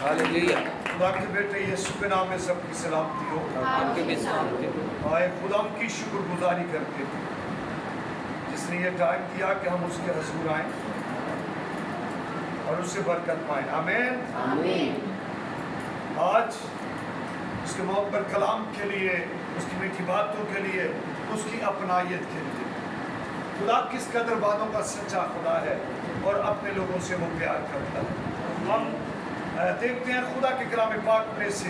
Hallelujah. खुदा के बेटे यीशु के नाम में सबकी सलामती हो। आपके भी सलामती हो। आए खुदा की शुक्रगुजारी करते हैं जिसने ये टाइम दिया कि हम उसके हजूर आए और उससे बरकत पाएं। आमीन। आमीन। आज उसके मौत पर कलाम के लिए, उसकी मीठी बातों के लिए, उसकी अपनायत के लिए, खुदा किस कदर बातों का सच्चा खुदा है और अपने लोगों से वो प्यार करता है। हम देखते हैं खुदा के कलाम पाक में से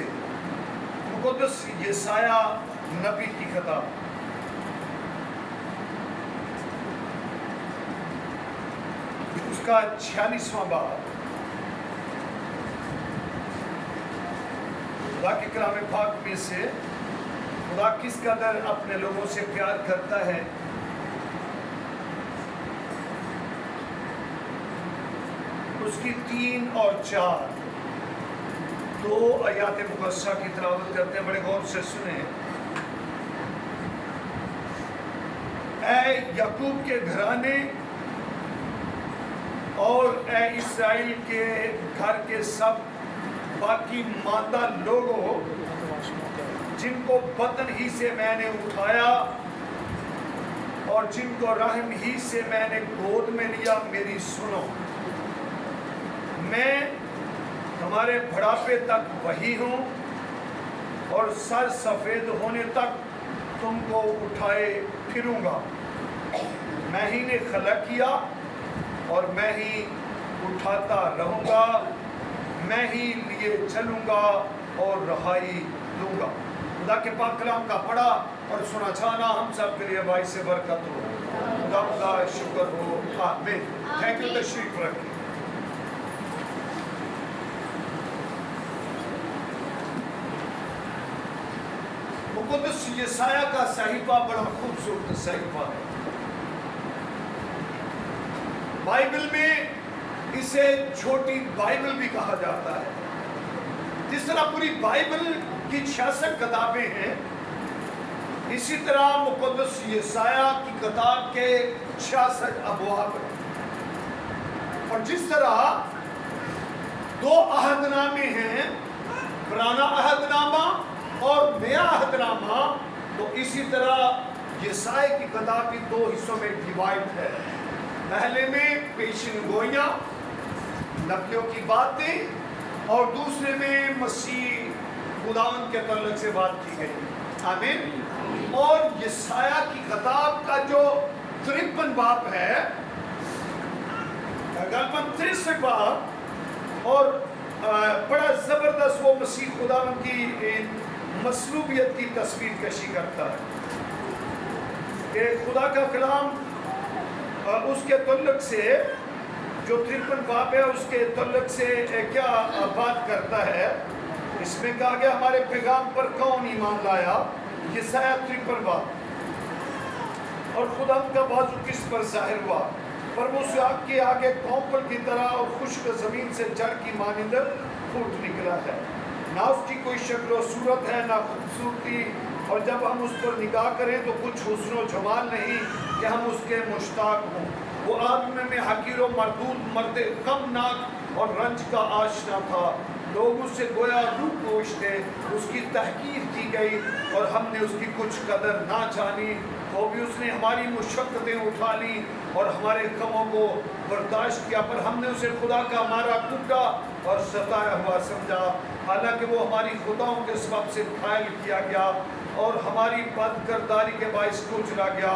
मुक़द्दस यशाया नबी की किताब, उसका 46वां बाब। खुदा के कलाम पाक में से खुदा किस कदर अपने लोगों से प्यार करता है। उसकी 3 और 4 दो आयात मुकद्दसा की तिलावत करते हैं, बड़े गौर से सुने। ऐ याकूब के घराने और ऐ इस्राएल के घर के सब बाकी मादा लोगों जिनको बदन ही से मैंने उठाया और जिनको रहम ही से मैंने गोद में लिया, मेरी सुनो। मैं हमारे बुढ़ापे तक वही हूँ और सर सफ़ेद होने तक तुमको उठाए फिरूंगा। मैं ही ने खला किया और मैं ही उठाता रहूँगा, मैं ही लिए चलूँगा और रहाई दूँगा। खुदा के पाक कलाम का पढ़ा और सुना जाना हम सब के लिए भाई से बरकत हो। खुदा का शुक्र हो। आमीन। Thank you. तशरीफ रखिए। मुक़द्दस यशाया का सहीफा बड़ा खूबसूरत सहीफा है। बाइबल में इसे छोटी बाइबल भी कहा जाता है। जिस तरह पूरी बाइबल की 66 किताबें हैं, इसी तरह मुक़द्दस यशाया की किताब के 66 अबवाब हैं। और जिस तरह 2 अहदनामे हैं, पुराना अहदनामा और नया अहदनामा, तो इसी तरह यशाया की किताब की 2 हिस्सों में डिवाइड है। पहले में पेशन गोइयाँ, नबियों की बातें, और दूसरे में मसीह खुदावंद के तल्लुक से बात की गई। आमीन। और यशाया की किताब का जो 53 बाब है, तकरीबन 63 बाब, और बड़ा ज़बरदस्त वो मसीह खुदावंद की मसलूबियत की तस्वीर कशी करता है कि खुदा का कलाम उसके तल्लुक से जो 53 बाब है उसके तल्लुक से क्या बात करता है। इसमें कहा गया हमारे पैगाम पर कौन ईमान लाया, यशाया 53 बाब। और खुदा का बाजू किस पर जाहिर हुआ, पर वो आग के आगे कौपल की तरह और खुश्क ज़मीन से जड़ की मानिंद फूट निकला है। ना उसकी कोई शक्ल और सूरत है, ना खूबसूरती, और जब हम उस पर निगाह करें तो कुछ हुस्न और जमाल नहीं कि हम उसके मुश्ताक हों। वो आदमी में हकीर और मरदूद, मर्द कमनाक और रंज का आशना था। लोग उससे गोया रूह पोश थे, उसकी तहकीर की गई और हमने उसकी कुछ कदर ना जानी। तो भी उसने हमारी मुशक्क़तें उठा ली और हमारे गमों को बर्दाश्त किया, पर हमने उसे खुदा का मारा कूटा और सताया हुआ समझा। हालांकि वो हमारी खुदाओं के सबब से घायल किया गया और हमारी बदकिरदारी के बाइस कुचला गया।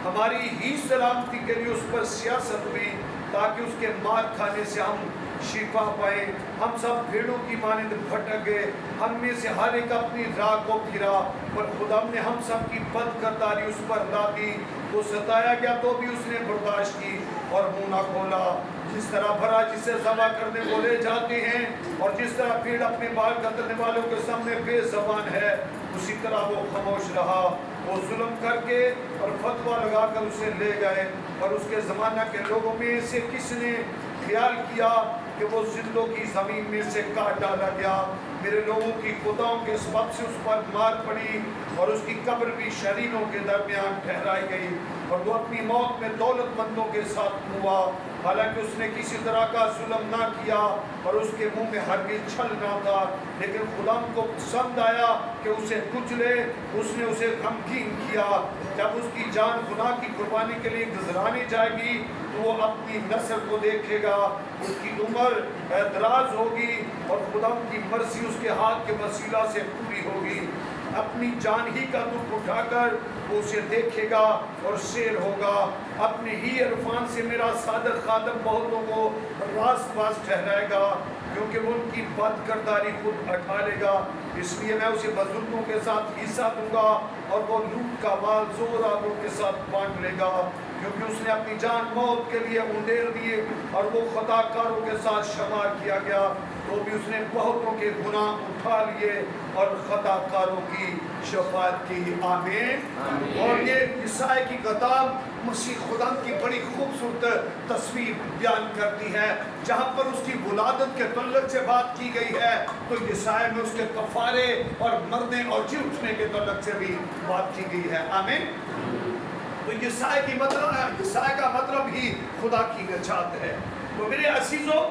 हमारी ही सलामती के लिए उस पर सियासत हुई ताकि उसके मार खाने से हम शिफा पाए। हम सब भेड़ों की मानिंद भटक गए, हम में से हर एक अपनी राह को फिरा, पर खुदा ने हम सब की बदकिरदारी उस पर लादी। वो सताया गया तो भी उसने बर्दाश्त की और मुँह ना खोला। जिस तरह भरा जिसे ज़बा करने को ले जाते हैं और जिस तरह भीड़ अपने बाल कतरने वालों के सामने बेज़बान है, उसी तरह वो खामोश रहा। वो जुल्म करके और फतवा लगाकर उसे ले गए। और उसके ज़माना के लोगों में से किसने ख्याल किया कि वो जिंदों की ज़मीन में से काट डाला गया। मेरे लोगों की खुदाओं के सबब से उस पर मार पड़ी और उसकी कब्र भी शरीरों के दरमियान ठहराई गई। اور وہ اپنی موت میں دولت مندوں کے ساتھ ہوا، حالانکہ اس نے کسی طرح کا ظلم نہ کیا اور اس کے منہ میں ہرگز چھل نہ تھا، لیکن خدا کو پسند آیا کہ اسے کچلے، اس نے اسے غمگین کیا۔ جب اس کی جان گناہ کی قربانی کے لیے گزرانی جائے گی تو وہ اپنی نسل کو دیکھے گا، اس کی عمر دراز ہوگی اور خدا کی مرضی اس کے ہاتھ کے وسیلہ سے پوری ہوگی۔ اپنی جان ہی کا دکھ اٹھا کر وہ اسے دیکھے گا اور شیر ہوگا۔ اپنے ہی عرفان سے میرا صادق خادم بہتوں کو راست باز ٹھہرائے گا، کیونکہ وہ ان کی بد کرداری خود اٹھا لے گا۔ اس لیے میں اسے بزرگوں کے ساتھ حصہ دوں گا اور وہ لوٹ کا مال زور آوروں کے ساتھ بانٹ لے گا، کیونکہ اس نے اپنی جان موت کے لیے اندھیر دیے اور وہ خطا کاروں کے ساتھ شمار کیا گیا، تو بھی اس نے بہتوں کے گناہ اٹھا لیے اور خطا کاروں کی شفاعت کی۔ آمین۔ اور یہ عیسائی کی کتاب مسیح خدا کی بڑی خوبصورت تصویر بیان کرتی ہے، جہاں پر اس کی ولادت کے تعلق سے بات کی گئی ہے تو عیسائی میں اس کے کفارے اور مرنے اور جی اٹھنے کے تعلق سے بھی بات کی گئی ہے۔ آمین۔ تو عیسائی کا مطلب ہی خدا کی نجات ہے۔ تو میرے عزیزو،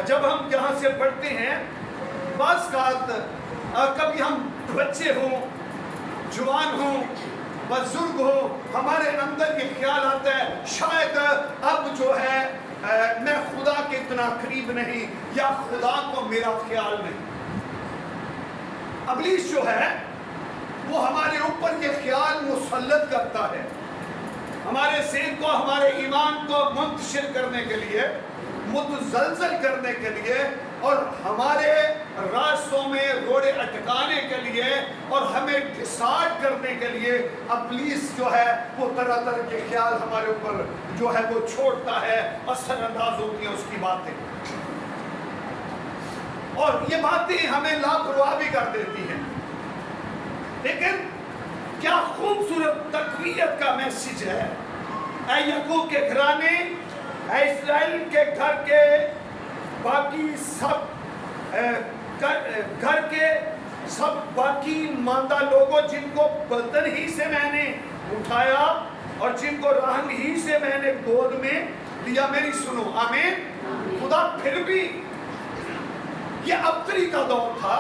جب ہم یہاں سے پڑھتے ہیں، بعض اوقات کبھی ہم بچے ہوں، جوان ہوں، بزرگ ہو، ہمارے اندر یہ خیال آتا ہے شاید اب جو ہے میں خدا کے اتنا قریب نہیں، یا خدا کو میرا خیال نہیں۔ ابلیس جو ہے وہ ہمارے اوپر یہ خیال مسلط کرتا ہے، ہمارے ذہن کو، ہمارے ایمان کو منتشر کرنے کے لیے، متزلزل کرنے کے لیے، اور ہمارے راستوں میں روڑے اٹکانے کے لیے اور ہمیں ڈسائیڈ کرنے کے لیے ابلیس جو ہے وہ طرح طرح کے خیال ہمارے اوپر جو ہے وہ چھوڑتا ہے، اثر انداز ہوتی ہیں اس کی باتیں، اور یہ باتیں ہمیں لاپرواہ بھی کر دیتی ہیں۔ لیکن کیا خوبصورت تقویت کا میسج ہے۔ اے یعقوب کے گھرانے، اے اسرائیل کے گھر کے باقی سب گھر کے سب باقی ماندہ لوگوں، جن کو بطن ہی سے میں نے اٹھایا اور جن کو رحم ہی سے میں نے گود میں لیا، میری سنو۔ آمین۔ خدا پھر بھی، یہ ابتری کا دور تھا،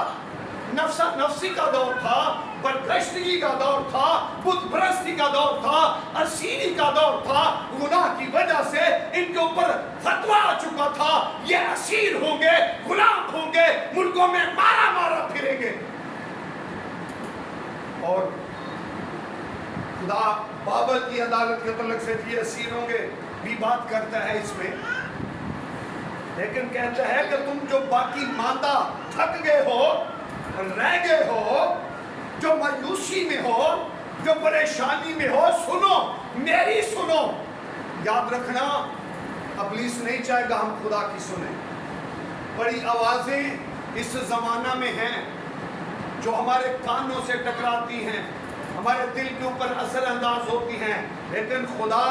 نفسی کا دور تھا، برگشتگی کا دور تھا، بت پرستی کا دور تھا، اسیری کا دور تھا۔ گناہ کی وجہ سے ان کے اوپر فتویٰ آ چکا تھا، یہ اسیر ہوں گے، غلام ہوں گے، ملکوں میں مارا مارا پھریں گے۔ اور خدا بابل کی عدالت کے تعلق سے یہ اسیر ہوں گے بھی بات کرتا ہے اس میں، لیکن کہتا ہے کہ تم جو باقی ماندہ تھک گئے ہو، رہ گئے ہو، جو مایوسی میں ہو، جو پریشانی میں ہو، سنو، میری سنو۔ یاد رکھنا، ابلیس نہیں چاہے گا ہم خدا کی سنیں۔ بڑی آوازیں اس زمانہ میں ہیں جو ہمارے کانوں سے ٹکراتی ہیں، ہمارے دل کے اوپر اثر انداز ہوتی ہیں، لیکن خدا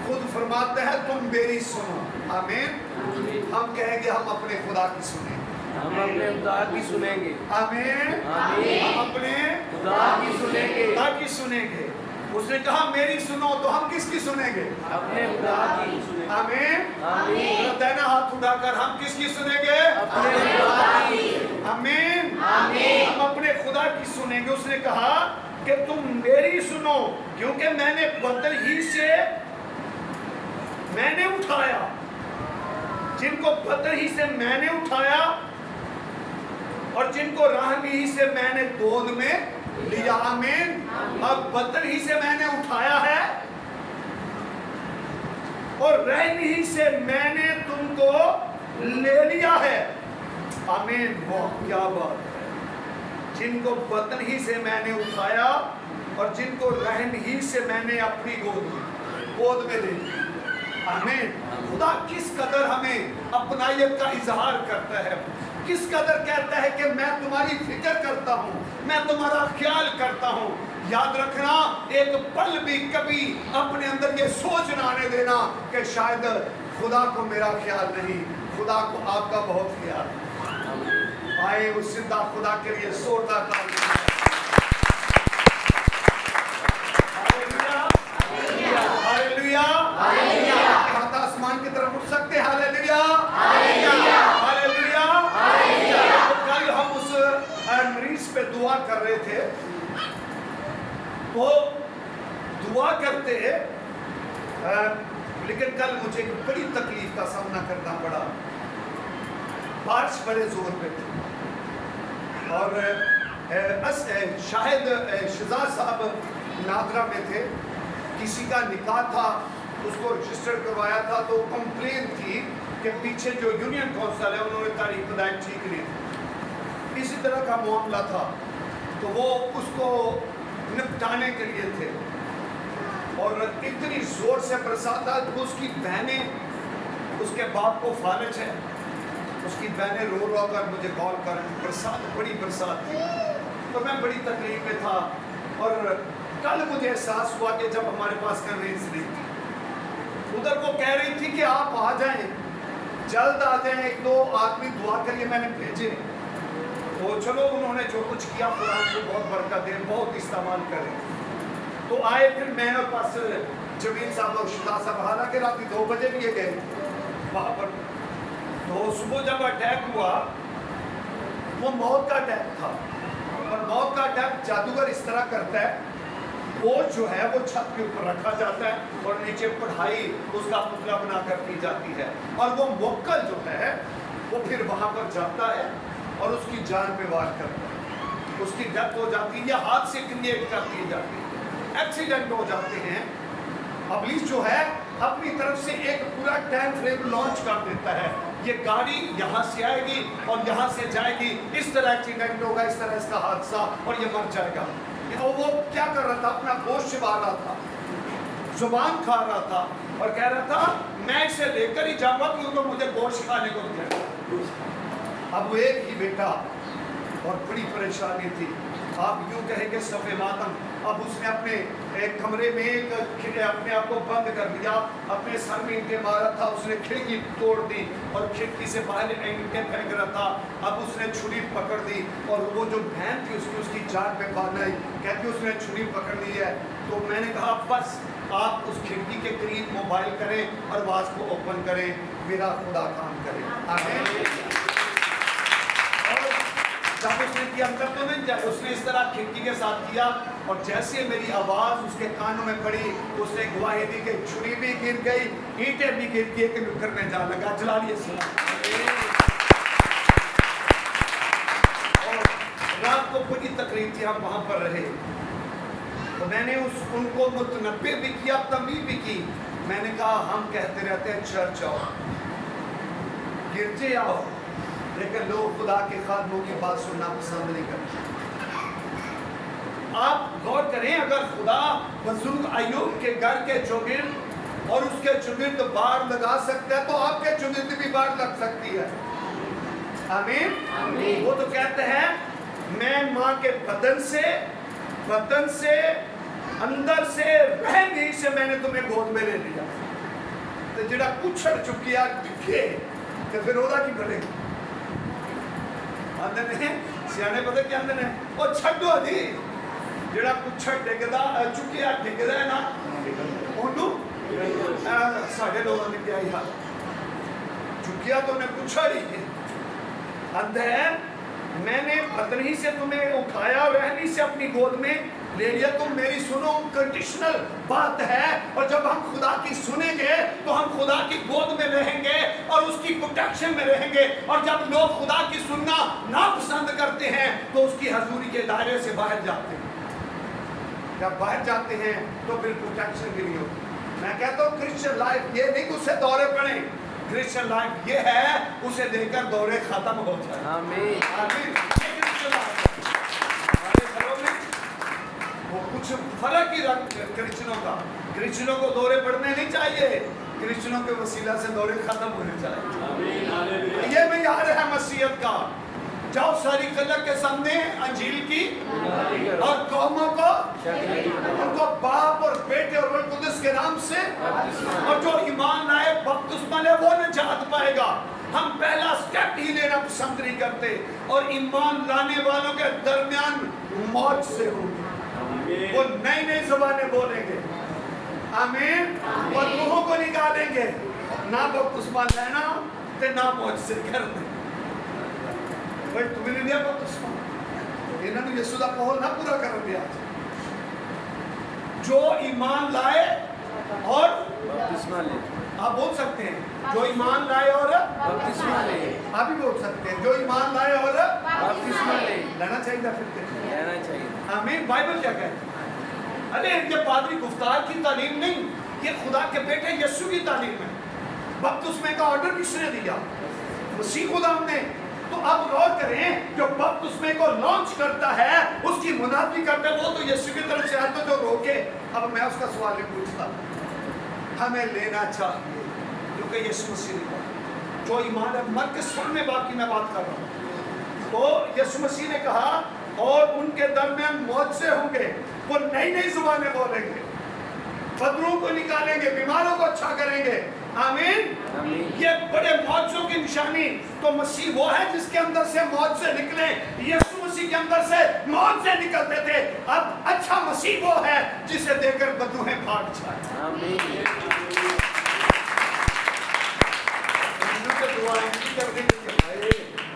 خود فرماتا ہے تم میری سنو۔ آمین۔ ہم کہیں گے ہم اپنے خدا کی سنیں، ہم اپنے خدا کی سنیں گے۔ آمین۔ ہم اپنے خدا کی سنیں گے، خدا کی سنیں گے۔ اس نے کہا میری سنو، تو ہم کس کی سنیں گے؟ اپنے خدا کی سنیں گے۔ آمین۔ آمین۔ دائنا ہاتھ اٹھا کر ہم کس کی سنیں گے؟ اپنے خدا کی۔ آمین۔ آمین۔ ہم اپنے خدا کی سنیں گے۔ اس نے کہا کہ تم میری سنو، کیونکہ میں نے بطن ہی سے میں نے اٹھایا، جن کو بطن ہی سے میں نے اٹھایا اور جن کو رحم ہی سے میں نے گود میں لیا۔ آمین۔ اب بطن ہی سے میں نے اٹھایا ہے اور رحم ہی سے میں نے تم کو لے لیا ہے۔ آمین۔ واہ، کیا بات ہے۔ جن کو بطن ہی سے میں نے اٹھایا اور جن کو رحم ہی سے میں نے اپنی گود میں لے لیا۔ آمین۔ خدا کس قدر ہمیں اپنائیت کا اظہار کرتا ہے، کس قدر کہتا ہے کہ میں تمہاری فکر کرتا ہوں، میں تمہارا خیال کرتا ہوں۔ یاد رکھنا، ایک پل بھی کبھی اپنے اندر یہ سوچ نہ آنے دینا کہ شاید خدا کو میرا خیال نہیں، خدا کو آپ کا بہت خیال۔ آئے اس زندہ خدا کے لیے زوردار تعریف۔ वो दुआ करते लेकिन कल मुझे एक बड़ी तकलीफ का सामना करना पड़ा। बारिश बड़े जोर पे थी और शायद शहजाद साहब नादरा में थे, किसी का निकाह था, उसको रजिस्टर करवाया था, तो कंप्लेन थी कि पीछे जो यूनियन काउंसिल है उन्होंने तारीख बताई ठीक नहीं थी। इसी तरह का मामला था, तो वो उसको निपटाने के लिए थे और इतनी जोर से बरसात था कि उसकी बहनें, उसके बाप को फालिज है, उसकी बहनें रो रो कर मुझे कॉल कर, बरसात बड़ी बरसात थी, तो मैं बड़ी तकलीफ में था। और कल मुझे एहसास हुआ कि जब हमारे पास कन्वेंस नहीं थी, उधर वो कह रही थी कि आप आ जाएं, जल्द आ जाएं, 1-2 आदमी दुआ के लिए मैंने भेजे। तो चलो उन्होंने जो कुछ किया खुदा को बहुत बरकत दे, बहुत इस्तेमाल करें। तो आए, फिर मैं और पास जमीन साहब और शुदा साहब, हालांकि रात 2 बजे भी ये गए वहाँ पर। तो सुबह जब अटैक हुआ, वो मौत का अटैक था, और मौत का अटैक जादूगर इस तरह करता है, वो जो है वो छत के ऊपर रखा जाता है और नीचे पढ़ाई उसका पुतला बनाकर की जाती है, और वो मुवक्किल जो है वो फिर वहाँ पर जाता है और उसकी जान पे वार करता है, उसकी डेथ हो जाती है या हाथ से क्रिएट कर दी जाती है, एक्सीडेंट हो जाते हैं। अबलीस जो है अपनी तरफ से एक पूरा टाइम फ्रेम लॉन्च कर देता है, ये गाड़ी यहाँ से आएगी और यहाँ से जाएगी, इस तरह एक्सीडेंट होगा, इस तरह इसका हादसा, और ये मर जाएगा। और वो क्या कर रहा था, अपना गोश्त चिबा रहा था, जुबान खा रहा था और कह रहा था मैं इसे लेकर ही जाऊंगा क्योंकि मुझे गोश्त खाने को दिया। अब वो एक ही बेटा और बड़ी परेशानी थी, आप यूं कहेंगे सफ़े मातम। अब उसने अपने एक कमरे में अपने आप को बंद कर दिया, अपने सर में ईंटें मारा था, उसने खिड़की तोड़ दी और खिड़की से बाहर ईंटें फेंक रहा था। अब उसने छुरी पकड़ दी और वो जो बहन थी उसकी जान पे बांध आई, कहती उसने छुरी पकड़ ली है। तो मैंने कहा बस आप उस खिड़की के करीब मोबाइल करें और आवाज़ को ओपन करें, मेरा खुदा काम करे। आमीन। जब उसने किया अंदर तो नहीं जाए, उसने इस तरह खिड़की के साथ किया और जैसे मेरी आवाज़ उसके कानों में पड़ी, उसने गवाही दी कि छुरी भी गिर गई, ईंटें भी गिर गई, कि घर में जा लगा, जला लिए सुना। और रात को बड़ी तकलीफ थी, हम वहाँ पर रहे, तो मैंने उनको मुतनब्बे भी किया, तंबीह भी की। मैंने कहा हम कहते रहते हैं चर्च आओ, गिरजे आओ, लेकिन लोग खुदा के खादमों की बात सुनना पसंद नहीं करते। आप गौर करें, अगर खुदा बुजुर्ग अय्यूब के घर के चौगिर्द और उसके चौगिर्द बाड़ लगा सकता है, तो आपके चौगिर्द भी बाड़ लग सकती है। आमीन। वो तो कहते हैं मैं माँ के बदन से अंदर से रहने से मैंने तुम्हें गोद में ले लिया। तो जिहड़ा कुछड़ चुकिया दिखे तो फिर ओदा की बनेगी। आंदे ने सियाने पता क्या आंदे ने, ओ छड्डो दी, जिहड़ा कुछड़ डिगदा चुकिया डिगदा है ना, ओनू साडे लोगों ने क्या हाल चुकिया तो उन्हें कुछड़ ही है। आंदे मैंने बदनी से तुम्हें उठाया और रहनी से अपनी गोद में ले लिया। तुम मेरी सुनो, कंडीशनल बात है, और जब हम खुदा की सुनेंगे तो हम खुदा की गोद में रहेंगे और उसकी प्रोटेक्शन में रहेंगे। और जब लोग खुदा की सुनना नापसंद करते हैं तो उसकी हजूरी के दायरे से बाहर जाते हैं। जब बाहर जाते हैं तो फिर प्रोटेक्शन भी नहीं होती। मैं कहता हूँ क्रिश्चियन लाइफ ये नहीं कि उससे दौरे पड़े, क्रिश्चियन लाइफ ये है उसे देकर दौरे खत्म हो जाए। आमीन। आमीन। वो कुछ फर्क ही रख क्रिश्चियनों को दौरे पड़ने नहीं चाहिए, क्रिश्चियनों के वसीला से दौरे खत्म होने चाहिए। ये में याद है मसीहत का, जाओ सारी खलक के सामने अंजील की और कौमों को उनको बाप और बेटे और रूह कुदस के नाम से, और जो ईमान लाए बपतिस्मा ले वो निजात पाएगा। हम पहला स्टेप ही लेना पसंद नहीं करते और ईमान लाने वालों के दरमियान मौत से होगी। वो नई नई ज़बानें बोलेंगे, आमीन, और रूहों को निकालेंगे, ना बपतिस्मा लेना ते ना मौत से करने। भाई तुम्हें नहीं दिया बपतिस्मा, इन्होंने यीशु दा कौल ना पूरा कर दिया। जो ईमान लाए और बपतिस्मा ले आप बोल सकते हैं जो ईमान लाए और बपतिस्मा ले आप भी बोल सकते हैं जो ईमान लाए और बपतिस्मा ले लेना चाहिए था फिर लेना चाहिए। आमीन। बाइबल क्या कहती है? अरे ये पादरी गुफ्तार की तालीम नहीं, ये खुदा के बेटे यीशु की तालीम है। बपतिस्मे का ऑर्डर किसने दिया? मसीह खुदा ने। तो अब गौर करें, जो बपतिस्मे को लॉन्च करता है उसकी मुनादी करता है वो तो यीशु की तरफ से आता जो रोके। अब मैं उसका सवाल नहीं पूछता, हमें लेना चाहिए क्योंकि यीशु मसीह ने कहा जो ईमान है मर के सुनने बात की मैं बात कर रहा हूँ। तो यीशु मसीह ने कहा और उनके दरमियान मौजज़े होंगे, वो नई नई जुबानें बोलेंगे, बदरूं को निकालेंगे, बीमारों को अच्छा करेंगे। आमीन। ये बड़े मौजों की निशानी तो मसीह वो है जिसके अंदर से मौत से निकले। यीशु मसीह के अंदर से मौत से निकलते थे। अब अच्छा मसीह वो है जिसे देखकर बदरूहें भाग जाए। आमीन।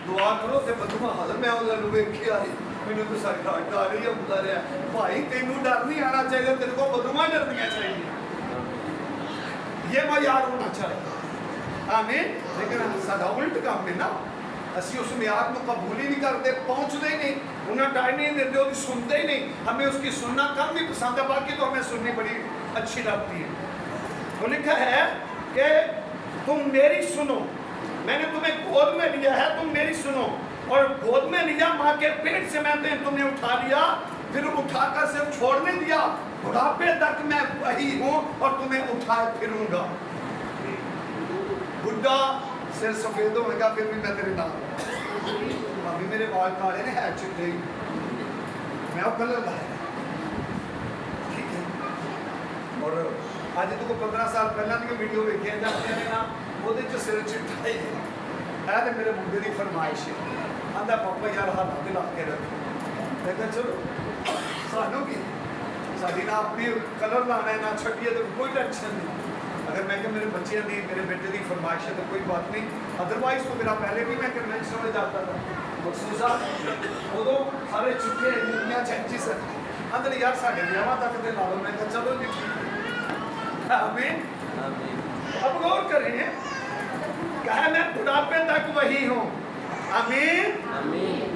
दुआ करो ते बदूमा हाल मैं उन्हें वेखिया मैंने तो सारी रात डर रही है बुला रहा भाई तेनू डर नहीं आना चाहिए, तेरे को बदूमा डरनियां चाहिए, ये मयार होना चाहिए। आमीन। लेकिन साडा उल्ट काम है ना, ਅਸੀਂ उस मियाद को कबूल ही नहीं करते, पहुंचते ही नहीं, उन्हें टाइम नहीं देते, उसकी सुनते ही नहीं। हमें उसकी सुनना कम भी पसंद है, बाकी तो हमें सुननी बड़ी अच्छी लगती है। तो लिखा है कि तुम मेरी सुनो, मैंने तुम्हें गोद में लिया है, तुम मेरी सुनो। और गोद में लिया माँ के पेट से मैंने तुम्हें उठा लिया, फिर उठाकर सिर्फ छोड़ने दिया, बुढ़ापे तक मैं वही हूँ और तुम्हें उठाए फिरूंगा। बुढ़ा सिर सफेद होगा फिर भी मैं तेरे नाम हूँ। अभी मेरे बाल काले ने है चिट्टे, मैं वो कलर लाया, ठीक है। और आज तो 15 साल पहला की वीडियो देखी जाती है ना, वो सिर चिट्टा ही है तो मेरे मुंडे की फरमाइश है, आंदा पापा यार हाथ ला के रखो। मैं कहा चलो सानू की साड़ी ना अपनी कलर लाना है ना छटिए तो कोई टेंशन नहीं। अगर मैं क्या मेरे बच्चे की मेरे बेटे की फरमाइश है तो कोई बात नहीं, अदरवाइज तो मेरा पहले भी मैं कन्वेंशन में जाता था मखसूसा उदो सारे चुके दुनिया चेंजिस है अंदर यार साढ़े ब्याह तक दे ला लो। मैं कहा चलो जी आमीन। अब गौर करें, कहा मैं बुढ़ापे तक वही हूँ। आमीन।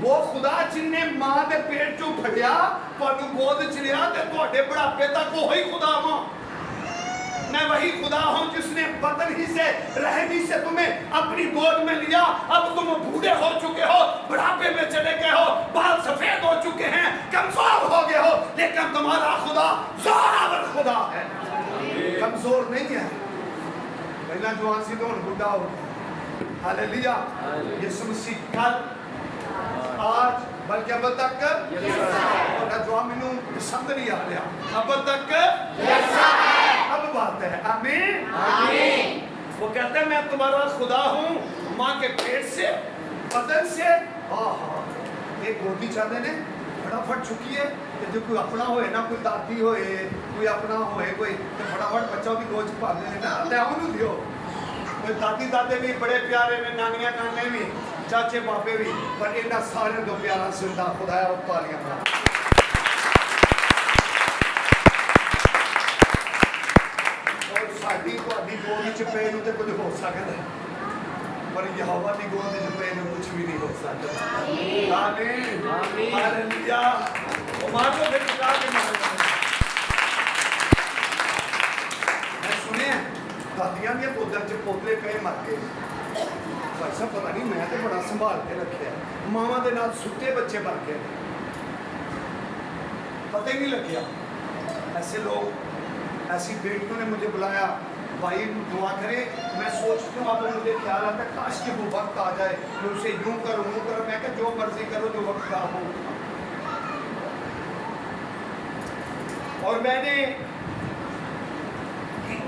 वो खुदा जिन्ने मां के पेट चो फड़िया तुहानू गोद च लिया ते तुहाडे बुढ़ापे तक वही खुदा हां। मैं वही खुदा हूं जिसने बदन ही से रहमी से तुम्हें अपनी गोद में लिया। अब तुम बूढ़े हो चुके हो, बुढ़ापे में चले गए हो, बाल सफेद हो चुके हैं, कमजोर हो गए हो, लेकिन तुम्हारा खुदा जोरावर खुदा है, कमजोर नहीं है। पहला जवान सी तो बुढ़ा हो गया। हालेलुया। यीशु मसीह कल आज बल्कि अब तक और जो मैनू पसंद नहीं आ रहा अब तक अब बात है। आमीन। आमीन। वो कहते हैं मैं तुम्हारा खुदा हूँ, माँ के पेट से बदन से। एक गोदी चाहते ने फटाफट चुकी है कि जो कोई अपना होए ना, कोई दादी होए, कोई अपना होए, कोई तो फटाफट बच्चा की गोद पा दे ना, लियाओ दियो। कोई दादी दादे भी बड़े प्यारे ने, नानिया नाने भी, चाचे बाबे भी, पर इन्ना सारे दो प्यारा जिंदा खुदाया और तालियां बना। और साडी तुहाडी गोद च पैन ते कुछ हो सकदा है, पर यहोवा दी गोद च पैन कुछ भी नहीं हो सकदा। आमीन। आमीन। हालेलुया। ओ मारो फिर खुदा के नाम। मैं सुने दादियां दी गोदां च पोतले पे मर गए। भाई साहब पता नहीं, मैं तो बड़ा संभाल के रखे, मावां दे नाल सुते बच्चे मर गए, पता ही नहीं लगे। ऐसे लोग, ऐसी बेटियों ने मुझे बुलाया, भाई दुआ करे। मैं सोचती हूँ, अब मुझे ख्याल आता है काश कि वो वक्त आ जाए मैं उसे यूं करूँ यूं करूँ। मैं क्या जो मर्जी करो, जो वक्त का हो। और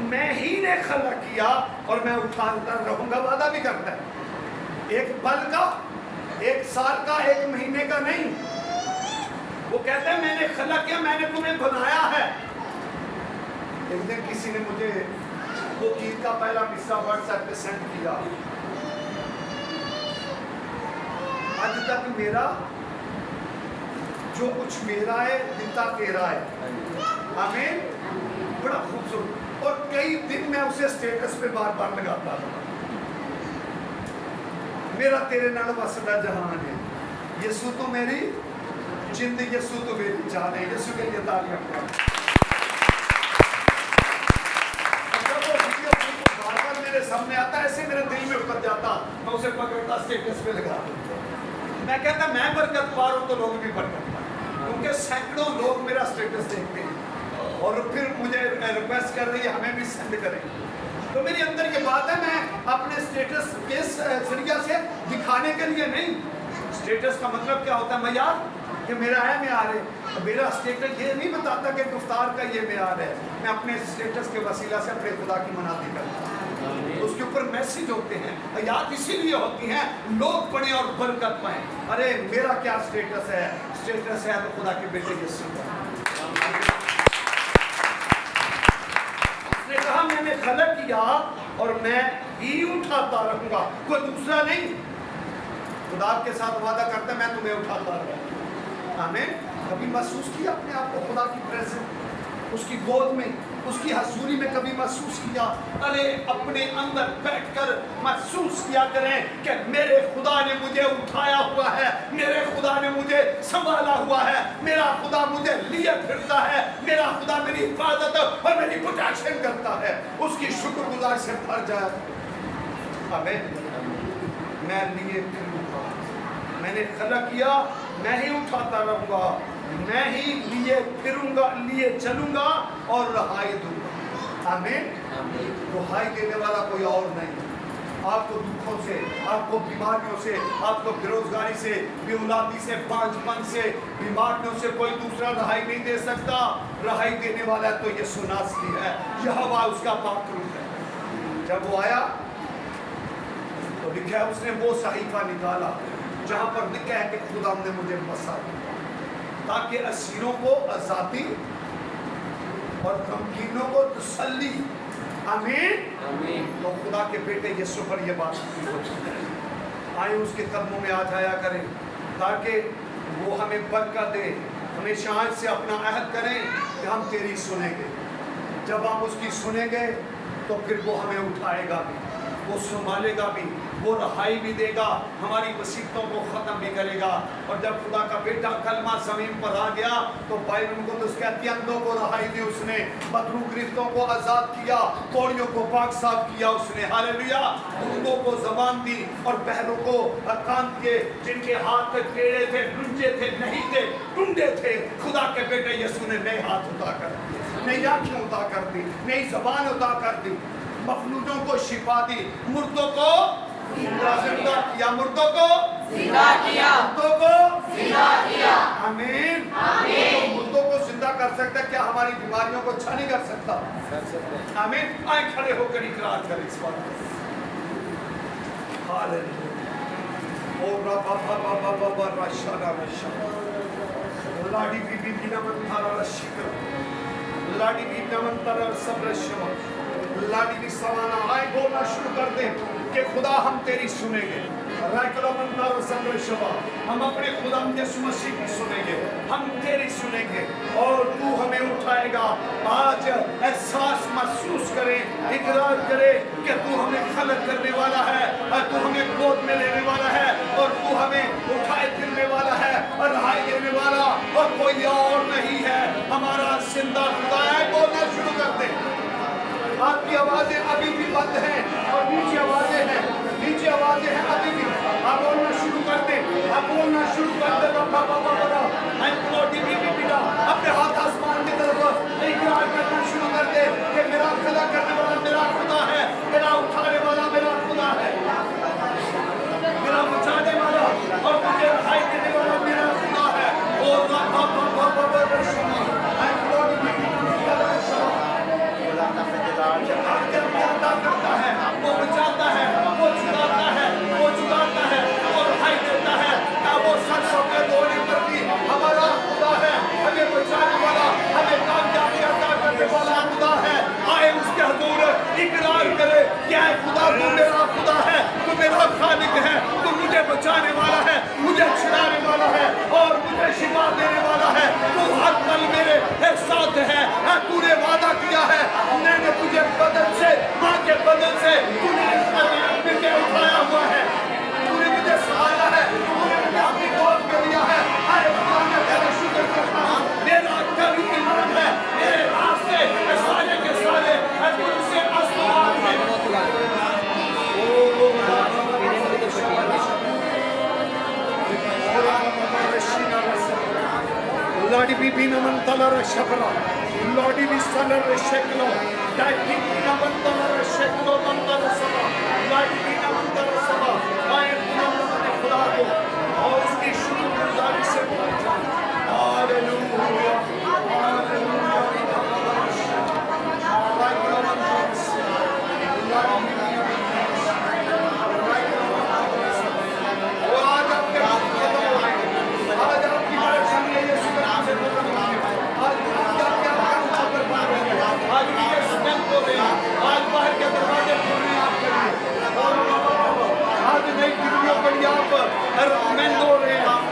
मैं ही ने खला किया और मैं उठाता रहूंगा, वादा भी करता है। एक पल का, एक साल का, एक महीने का नहीं। वो कहता है मैंने खला किया, मैंने तुम्हें बनाया है। एक दिन किसी ने मुझे वो गीत का पहला हिस्सा व्हाट्सएप पे सेंड किया। आज तक मेरा जो कुछ मेरा है पिता तेरा है। आमीन। बड़ा खूबसूरत। और कई दिन मैं उसे स्टेटस पे बार बार लगाता था, मेरा तेरे नाल वसदा जहान है, यीशु तो मेरी जिंद, यीशु तो मेरी जान है। यीशु के लिए तालियां बजाओ। जब वो वीडियो बार बार मेरे सामने आता, ऐसे मेरे दिल में उतर जाता, मैं उसे पकड़ता स्टेटस पे लगा देता। मैं कहता मैं बरकत पा रहा हूं तो लोग भी बरकत पा रहे हैं, क्योंकि सैकड़ों लोग मेरा स्टेटस देखते हैं और फिर मुझे रिक्वेस्ट कर रही है हमें भी सेंड करें। तो मेरे अंदर ये बात है, मैं अपने स्टेटस के जरिया से दिखाने के लिए नहीं। स्टेटस का मतलब क्या होता है? मयार, कि मेरा है म्यार है। तो मेरा स्टेटस ये नहीं बताता कि गुफ्तार का ये म्यार है। मैं अपने स्टेटस के वसीला से अपने खुदा की मनाती करता हूँ। उसके ऊपर मैसेज होते हैं, याद इसीलिए होती हैं लोग पढ़ें और बरकत पाएं। अरे मेरा क्या स्टेटस है? स्टेटस है तो खुदा के बेटे यीशु का। उसने कहा मैंने खलक किया और मैं ही उठाता रहूंगा, कोई दूसरा नहीं। खुदा के साथ वादा करता है मैं तुम्हें उठाता रहूंगा। आमीन। कभी महसूस किया अपने आप को खुदा की प्रेजेंस, उसकी गोद में, उसकी हजूरी में कभी महसूस किया? अरे अपने अंदर बैठकर महसूस किया करें कि मेरे खुदा ने मुझे उठाया हुआ है, मेरे खुदा ने मुझे संभाला हुआ है, मेरा खुदा मुझे लिए फिरता है, मेरा खुदा मेरी हिफाजत और मेरी प्रोटेक्शन करता है। उसकी शुक्रगुजार से भर जाए। आमीन। मैं लिए फिरूंगा, मैंने खलक किया, मैं ही उठाता रहूंगा, मैं ही लिए फिरूंगा, लिए चलूंगा और रहाई दूंगा। आमीन। रहाई देने वाला कोई और नहीं। आपको दुखों से, आपको बीमारियों से, आपको बेरोजगारी से, बेऔलादी से, बांझपन से, बीमारियों से कोई दूसरा रहाई नहीं दे सकता। रहाई देने वाला तो यीशु नासरी है, यहोवा उसका पाक रूप है। जब वो आया तो लिखा है उसने वो सहीफा निकाला जहां पर लिखा है कि खुदा ने मुझे बसा दिया ताकि असीरों को आजादी और गमगीनों को तसल्ली। आमीन। तो खुदा के बेटे यीशु पर ये बात आए उसके कदमों में आ जाया करें ताकि वो हमें बरकत दे। हमेशा आज से अपना अहद करें कि हम तेरी सुनेंगे। जब हम उसकी सुनेंगे तो फिर वो हमें उठाएगा भी, वो संभालेगा भी, वो रहाई भी देगा, हमारी मुसीबतों को ख़त्म भी करेगा। और जब खुदा का बेटा कलमा ज़मीन पर आ गया तो बाइबल को तो कहती है अंधों को रहाई दी उसने, बदरू गिरफ्तों को आज़ाद किया, कोड़ियों को पाक साफ किया उसने। हालेलुया। गूंगों को ज़बान दी और बहरों को कान के, जिनके हाथ टेढ़े थे, लुंजे थे, नहीं थे, टुंडे थे, खुदा के बेटे यीशु ने नए हाथ उठा कर दिए, नई आँखें उठा कर दी, नई ज़बान उठा कर दी, मफलूजों को शिफा दी, मुर्दों को जिंदा किया, मुर्दों को जिंदा किया, मुर्दों को जिंदा किया। आमीन। तो मुर्दों को जिंदा कर सकता है, क्या हमारी बीमारियों को अच्छा नहीं कर सकता? आमीन। आए खड़े होकर इकरार करें इस बात को। हालेलुया। ओ रब्बा बाबा बाबा बाबा शाना शाना लाडी बीबी बिना मंथारा शिकर लाडी बीबी बिना मंथारा सब्र शमा लाडी भी समाना। आए बोलना शुरू कर दे कि खुदा हम तेरी सुनेंगे। हम अपने खुदा यीशु मसीह की सुनेंगे, हम तेरी सुनेंगे और तू हमें उठाएगा। आज एहसास महसूस करें, इकरार करें कि तू हमें खलक करने वाला है और तू हमें गोद में लेने वाला है और तू हमें उठाए फिरने वाला है और रहाई देने वाला और कोई और नहीं है। हमारा जिंदा खुदा है। बोलना शुरू कर दे। आपकी आवाजें अभी भी बंद हैं और नीचे आवाजें हैं, नीचे आवाजें हैं अभी भी। आप बोलना शुरू कर दे, आप बोलना शुरू कर दे। अपने हाथ आसमान की तरफ इकरार करना शुरू कर दे कि मेरा खला करने वाला मेरा खुदा है, मेरा उठाने वाला मेरा खुदा है, मेरा बचाने वाला और मुझे रहाई देने वाला मेरा खुदा है। करता है, वो बचाता है, bibina mantala rashapra. Lordy visala rasheklo. Dai bibina mantala rasheklo mantala saba. Dai bibina mantala saba. Dai bibina mantala खुदा को और उसकी शुक्रगुजारी से भर जाए. हालेलुया. हालेलुया.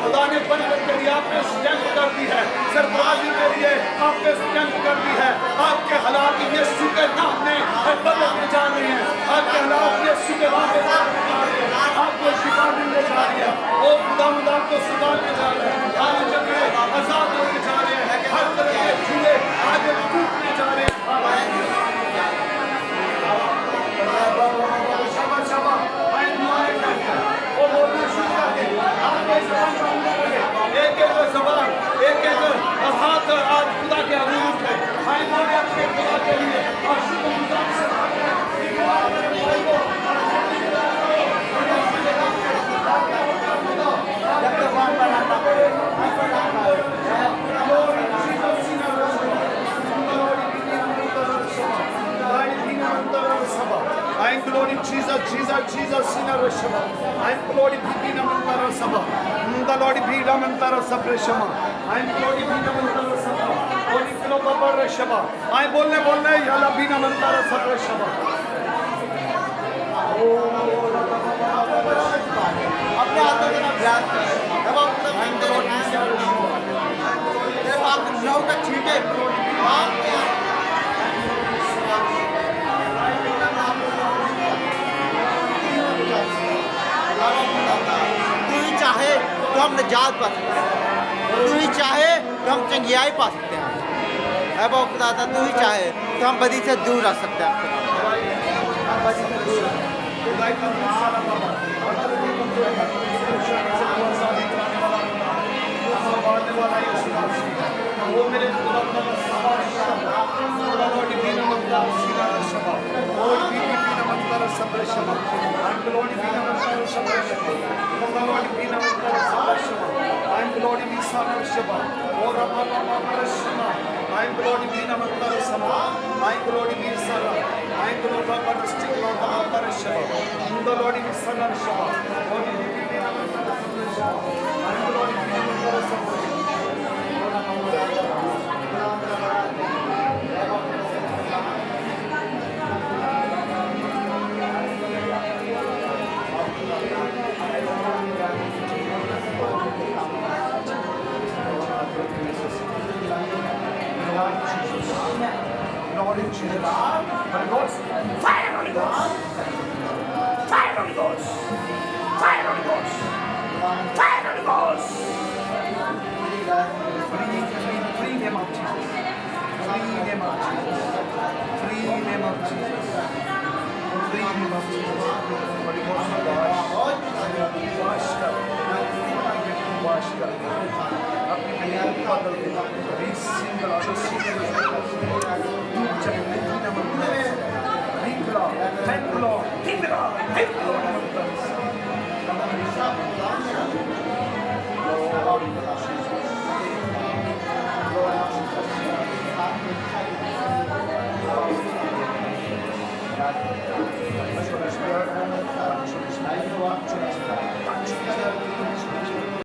खुदा ने बरकत के लिए आप पे स्ट्रेंथ कर दी है, सरफराजी के लिए आप पे स्ट्रेंथ कर दी है. आपके हालात यीशु के नाम में बदलने जा रहे हैं. आपके हालात यीशु के नाम में बदलने जा रहे हैं. आपको शिफा मिलने जा रही है. ओ खुदा आपको सुधारने जा रहे हैं. आज जगह आजाद होने जा रहे हैं. हर तरह के झूले आगे टूटने जा रहे हैं. एक एक जबान, एक एक हाथ आज खुदा के हजूर पे अपने खुदा के लिए और शुक्रगुजार से I'm glory Jesus, Jesus, Jesus, sinner Shama. I'm glory Bhina Mantara Saba. The Lord Bhina Mantara Sabreshama. I'm glory Bhina Mantara Saba. Holy Kilo Baba Shama. I'm Bolne Yala Bhina Mantara Sabreshama. अपने हाथों में अभ्यास करें. जब आप जब आप नौ तक छींटे तू ही चाहे तो हम निजात पा सकते हैं. तू ही चाहे तो हम चंगियाई पा सकते हैं. है वो खुदा था, तू ही चाहे तो हम बदी से दूर रह सकते हैं. वो मेरे खुदा का Lord Bhina Mantara Shama. Lord Bhina Mantara Sabreshama. I'm the Lord Bhina Mantara Sabreshama. Lord Bhina Mantara Sabreshama. I'm the Lord Bhina Shama. Oh Rama Shama. I'm the Lord Bhina Mantara Sama. I'm the Lord Bhina Sara. I'm the Lord Bhina Stick Lord Mantara Shama. I'm the Lord Bhina Sara Shama. Lord Bhina Mantara Sabreshama. I'm the Lord Bhina Mantara Sabreshama. Lord Jesus, Holy Ghost, fire Holy Ghost, fire Holy Ghost, fire Holy Ghost, fire Holy Ghost. Free name of Jesus, free name of Jesus, free name of Jesus, free name of Jesus. Holy Ghost, wash कर, wash कर, अपने लिए बदल दे, receive the Lord, receive the Lord. Thank you, Lord. Thank you, Lord. Thank you, Lord.